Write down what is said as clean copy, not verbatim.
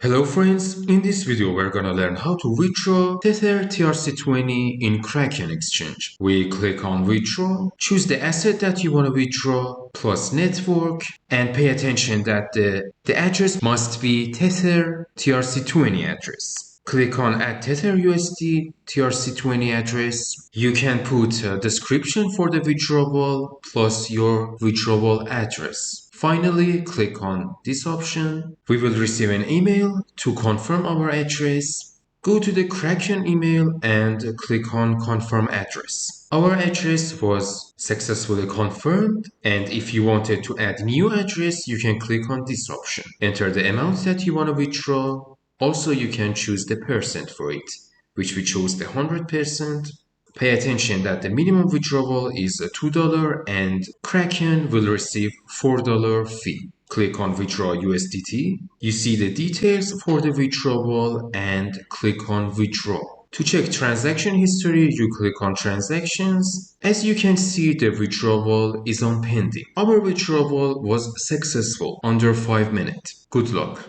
Hello friends, in this video we're gonna learn how to withdraw Tether TRC20 in Kraken exchange. We click on withdraw, choose the asset that you want to withdraw, plus network, and pay attention that the address must be Tether TRC20 address. Click on add Tether USD TRC20 address. You can put a description for the withdrawal plus your withdrawal address. Finally, click on this option. We will receive an email to confirm our address. Go to the Kraken email and click on confirm address. Our address was successfully confirmed, and if you wanted to add new address, you can click on this option. Enter the amount that you want to withdraw. Also, you can choose the percent for it, which we chose the 100%. Pay attention that the minimum withdrawal is $2 and Kraken will receive $4 fee. Click on withdraw USDT. You see the details for the withdrawal and click on withdraw. To check transaction history, you click on transactions. As you can see, the withdrawal is on pending. Our withdrawal was successful under 5 minutes. Good luck.